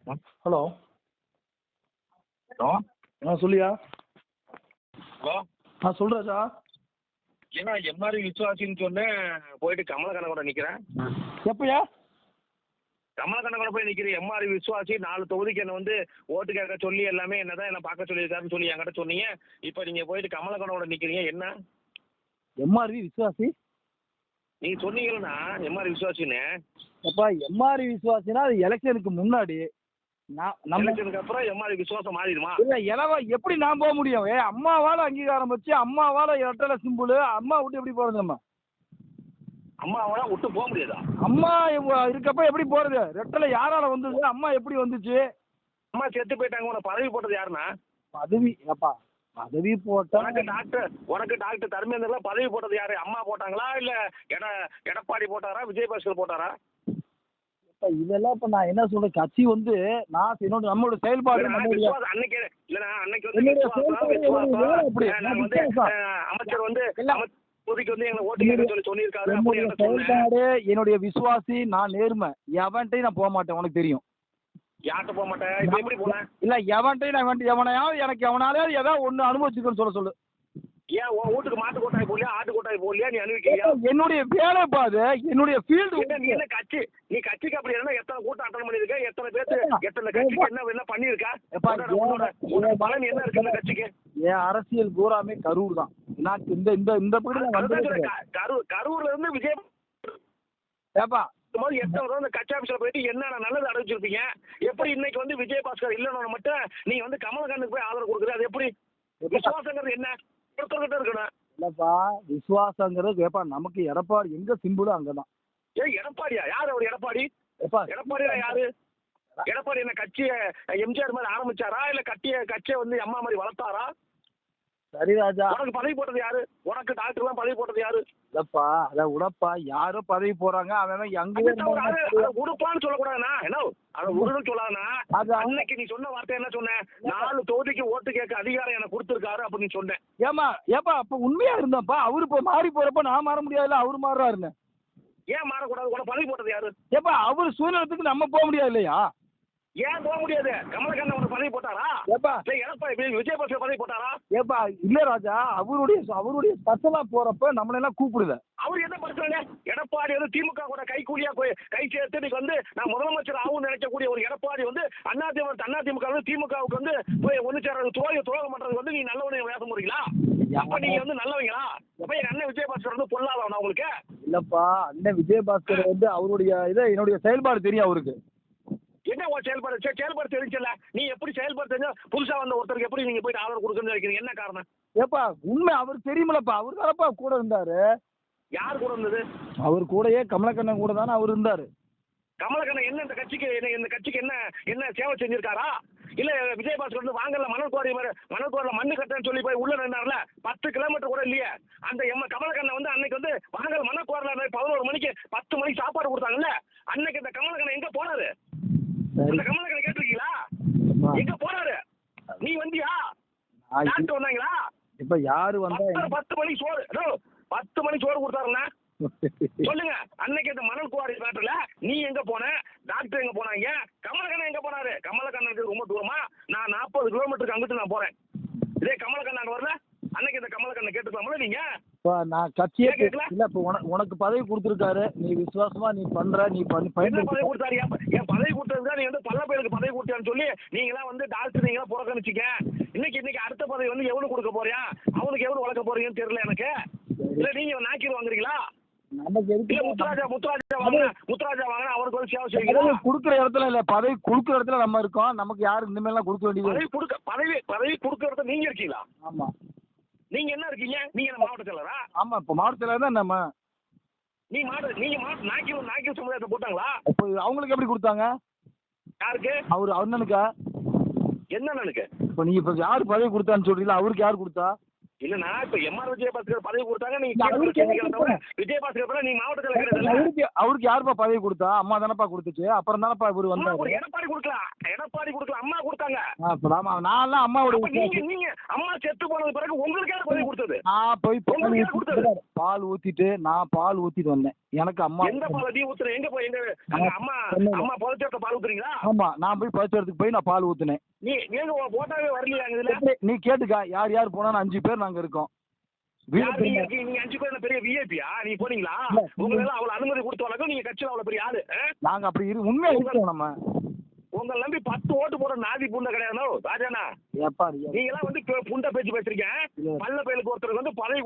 Hello hello சொல்லியா hello சொல்கிறாச்சா ஏன்னா MRV விசுவாசின்னு சொன்னேன் போயிட்டு கமலக்கண்ணனோட நிற்கிறேன். எப்பயா கமலக்கண்ணனோட போய் நிற்கிறேன். எம்ஆர்வி விசுவாசி 4 தொகுதிக்கு என்னை வந்து ஓட்டு கேட்க சொல்லி எல்லாமே என்ன தான் என்ன பார்க்க சொல்லியிருக்காருன்னு சொல்லி என்கிட்ட சொன்னீங்க. இப்போ நீங்கள் போயிட்டு கமலக்கண்ணனோட நிற்கிறீங்க. என்ன எம்ஆர்வி விசுவாசி? நீங்கள் சொன்னீங்கன்னா எம்ஆர்வி விசுவாசின்னு. அப்பா எம்ஆர்வி விசுவாசினா அது எலெக்ஷனுக்கு முன்னாடி எலெக்ஷனுக்கு அப்புறம் எம்ஆர்வி விசுவாசம் மாறிடுமா? இல்லை எப்படி நான் போக முடியும்? அம்மாவால் அங்கீகாரம் வச்சு அம்மாவால் இரட்டலை சிம்பிள் அம்மா விட்டு எப்படி போகிறது? நம்ம அம்மாவால விட்டு போக முடியாதா? அம்மா இருக்கப்ப எப்படி போகிறது? ரெட்டலை யாரால வந்தது? அம்மா எப்படி வந்துச்சு? அம்மா செத்து போயிட்டாங்க. உனக்கு பதவி போட்டது யாருன்னா? பதவி அப்பா பதவி போட்டா உனக்கு டாக்டர் தர்மேந்திரலாம் பதவி போட்டது யாரு? அம்மா போட்டாங்களா இல்ல எடப்பாடி போட்டாரா விஜயபாஸ்கர் போட்டாரா? இதெல்லாம் இப்ப நான் என்ன சொல்றேன், கட்சி வந்து நான் நம்மளோட செயல்பாடு அமைச்சர் வந்து செயல்பாடு என்னுடைய விசுவாசி, நான் நேர்மை, எவன்ட்டையும் நான் போக மாட்டேன். உனக்கு தெரியும். யார்கிட்ட போக மாட்டேன்? எப்படி போனேன்? இல்ல எவன்ட்டையும் நான் எவனையாவது எனக்கு எவனாலையாவது ஏதாவது ஒண்ணு அனுபவிச்சுக்கன்னு சொல்ல. ஏன் உன் வீட்டுக்கு மாட்டு கொட்டாய் போடலையா ஆட்டு கொட்டாய் போடலையா? நீ அனுபவிக்கிறியா? என்னுடைய வேலை பாது, என்னுடைய ஃபீல்டு. நீ என்ன கட்சி? நீ கட்சிக்கு அப்படி என்ன எத்தனை கூட்டம் அட்டன் பண்ணிருக்க? எத்தனை பேருக்கு எத்தனை கட்சிக்கு என்ன பண்ணிருக்கா? பலன் என்ன இருக்கு இந்த கட்சிக்கு? என் அரசியல் பூராமே கரூர் தான். நான் இந்த கரூர்ல இருந்து விஜய் ஏப்பா எத்தனை கட்சி ஆபீஸ்ல போயிட்டு என்னென்ன நல்லது அடைஞ்சிருப்பீங்க? எப்படி இன்னைக்கு வந்து விஜயபாஸ்கர் இல்லைன்னு மட்டும் நீ வந்து கமலக்கண்ணுக்கு போய் ஆதரவு கொடுக்குற? அது எப்படி? விசுவாசங்கிறது என்ன? இருக்கணும் இல்லப்பா. விசுவாசங்கிறது ஏப்பா நமக்கு எடப்பாடி எங்க சிம்பிளும் அங்கதான். எடப்பாடியா? யாரு அவர்? எடப்பாடி எடப்பாடியா யாரு? எடப்பாடி என்ன கட்சிய எம்ஜிஆர் மாதிரி ஆரம்பிச்சாரா இல்ல கட்சியை வந்து அம்மா மாதிரி வளர்த்தாரா? சரி ராஜா, உனக்கு பதவி போட்டது யாரு? உனக்கு டாக்டர் எல்லாம் பதவி போட்டது யாரு? இல்லப்பா அத உடப்பா யாரோ பதவி போறாங்க. அவன் உடுப்பான்னு சொல்லக்கூடாதுண்ணா. என்ன அதை உடுன்னு சொல்லாதுண்ணா. அன்னைக்கு நீ சொன்ன வார்த்தை என்ன சொன்ன? 4 தொகுதிக்கு ஓட்டு கேட்க அதிகாரம் எனக்கு கொடுத்துருக்காரு அப்படின்னு சொன்னேன். ஏப்பா அப்ப உண்மையா இருந்தாப்பா. அவரு இப்ப மாறி போறப்ப நான் மாற முடியாதுல்ல, அவரு மாறுறாருன்னு. ஏன் மாறக்கூடாது? உனக்கு பதவி போட்டது யாரு? ஏப்பா அவரு சூழ்நிலத்துக்கு நம்ம போக முடியாது இல்லையா? ஏன் போக முடியாது? கமலக்கண்ணன் உனக்கு பதவி போட்டாரா? ஏப்பா எடப்பாடி விஜயபாஸ்கர் பதவி போட்டாரா? ஏப்பா இல்ல ராஜா, அவருடைய ஸ்பெஷலா போறப்ப நம்மள எல்லாம் கூப்பிடுத. அவர் என்ன பிரச்சனை? எடப்பாடி வந்து திமுக கூட கைக்கூலியா கை சேர்த்து இன்னைக்கு வந்து நான் முதலமைச்சர் ஆகும் நினைக்கக்கூடிய ஒரு எடப்பாடி வந்து அதிமுக வந்து திமுகவுக்கு வந்து போய் ஒண்ணு சேர்றது துரோகம் பண்றது வந்து நீ நல்லவனை வேசம் போறீங்களா? அப்ப நீங்க வந்து நல்லவங்களா? அப்ப எங்க அண்ணன் விஜயபாஸ்கர் வந்து பொல்லாதவனா உங்களுக்கு? இல்லப்பா, அண்ணன் விஜயபாஸ்கர் வந்து அவருடைய என்னுடைய செயல்பாடு தெரியும் அவருக்கு. என்ன செயல்பாடு தெரிஞ்சல? நீ எப்படி செயல்பாடு தெரிஞ்சா புதுசா வந்த ஒருத்தருக்கு எப்படி நீங்க போயிட்டு ஆதரவு கொடுக்கணும்னு நினைக்கிறீங்க? என்ன காரணம்? ஏப்பா உண்மை அவருக்கு தெரியுமில்லப்பா. அவர் தானப்பா கூட இருந்தாரு. யார் கூட இருந்தது? அவர் கூடயே கமலக்கண்ணன் கூட தானே அவர் இருந்தாரு. கமலக்கண்ணன் என்ன இந்த கட்சிக்கு என்ன சேவை செஞ்சிருக்காரா? இல்ல விஜயபாஸ்கர் வந்து வாங்கல மணல் குவாரியில மண்ணு கட்டன்னு சொல்லி போய் உள்ள நின்றார்ல, 10 கிலோமீட்டர் கூட இல்லையே. அந்த கமலக்கண்ணன் வந்து அன்னைக்கு வந்து வாங்கல மணல் குவாரியில 11 மணிக்கு 10 மணிக்கு சாப்பாடு கொடுத்தாங்கல்ல, அன்னைக்கு இந்த கமலக்கண்ணன் எங்க போனாரு? அந்த கமலக்கண்ணன் கேட்டிருக்கீங்களா? எங்க போனாரு? நீ வந்தியா? டாக்டர் வந்தாங்களா? இப்ப யாரு வந்தா 10 மணிக்கு சோறு 10 மணிக்கு சோறு கொடுத்தாருன்னா சொல்லுங்க. அன்னைக்கு இந்த மணல் குவாரி மேட்டர்ல நீ எங்க போன? டாக்டர் எங்க போனாங்க? கமலக்கண்ணன் எங்க போனாரு? கமலக்கண்ணனுக்கு ரொம்ப தூரமா? நான் 40 கிலோமீட்டருக்கு அங்கிட்டு நான் போறேன். இதே கமலக்கண்ணன் வரல, அன்னைக்கு இந்த கமலக்கண்ணன் கேட்டுக்கலாம்ல நீங்க? நான் கட்சியே இல்ல. இப்ப உனக்கு பதவி கொடுத்துருக்காரு, நீ விசுவாசமா நீ பண்ணி பதவி கொடுத்தாரு. என் பதவி கொடுத்ததுதான் நீ வந்து பல்ல பேருக்கு பதவி கொடுத்தான்னு சொல்லி நீங்களாம் வந்து டாக்டர் நீங்களாம் புறக்கணிச்சிக்க. இன்னைக்கு அடுத்த பதவி வந்து எவ்வளவு கொடுக்க போறியா? அவனுக்கு எவ்வளவு வளர்க்க போறீங்கன்னு தெரியல எனக்கு. இல்ல நீங்க நாக்கீர் வாங்குறீங்களா? முத்துராஜா வாங்கினா அவருக்கு வந்து சேவை செய்வீங்களா? குடுக்குற இடத்துல இல்ல, பதவி குடுக்குற இடத்துல நம்ம இருக்கோம். நமக்கு யாரு இந்த மாதிரி கொடுக்க வேண்டியது? பதவி கொடுக்குற இடத்துல நீங்க இருக்கீங்களா? ஆமா. நீங்க என்ன இருக்கீங்க? நீங்க மாவட்ட செயலரா? ஆமா, இப்ப மாவட்ட செயலர் தான் நம்ம. நீங்க நாக்கில் சமுதாயத்தை போட்டாங்களா? இப்போ அவங்களுக்கு எப்படி கொடுத்தாங்க? யாருக்கு? அவர் அண்ணனுக்கா? என்ன அண்ணனுக்கு? இப்போ நீங்க இப்ப யாரு பதவி கொடுத்தான்னு சொல்றீங்களா? அவருக்கு யாரு கொடுத்தா? இல்லண்ணா, இப்ப எம்ஆர் விஜயபாஸ்கர் பதவி கொடுத்தாங்க. நீங்க விஜயபாஸ்கர் நீ மாவட்ட செயலர். அவருக்கு யாருப்பா பதவி கொடுத்தா? அம்மா தானப்பா கொடுத்துச்சு. அப்புறம் தானப்பா இவரு வந்தாரு. எடப்பாடி கொடுக்கலாம். எடப்பாடி கொடுக்கல, அம்மா கொடுத்தாங்க. நான்லாம் அம்மாவோட அப்ப நீங்க அம்மா செத்து போனது பிறகு உங்களுக்கு யார் பதவி கொடுத்தது? நான் போய் உங்களுக்கு யார் கொடுத்தது? பால் ஊத்திட்டு வந்தேன். எனக்கு அம்மா எந்த பால் நீ ஊத்துற? எங்க போய் எங்க அம்மா அம்மா புதைச்ச பால் ஊத்துறீங்களா? ஆமா, நான் போய் பரிசோரத்துக்கு போய் நான் பால் ஊத்துனேன். நீங்க போட்டாவே வரலையா இதுல? நீ கேட்டுக்கா, யார் யார் போனாலும் 5 பேர் நாங்க இருக்கோம். நீங்க 5 பேர் பெரிய விஐபியா? நீ போனீங்களா? உங்களுக்கு எல்லாம் அவ்வளவு அனுமதி கொடுத்த வழக்கம் நீங்க கட்சியில அவ்வளவு பெரிய ஆளு. நாங்க அப்படி உண்மையா இருக்கோம். நம்ம உங்களை நம்பி 10 ஓட்டு போட நாதி புண்டை கிடையாது ராஜாண்ணா. நீங்க எல்லாம் வந்து புண்டை பேச்சு பேசுறீங்க. பல்ல பயலுக்கு ஒருத்தருக்கு வந்து பதவி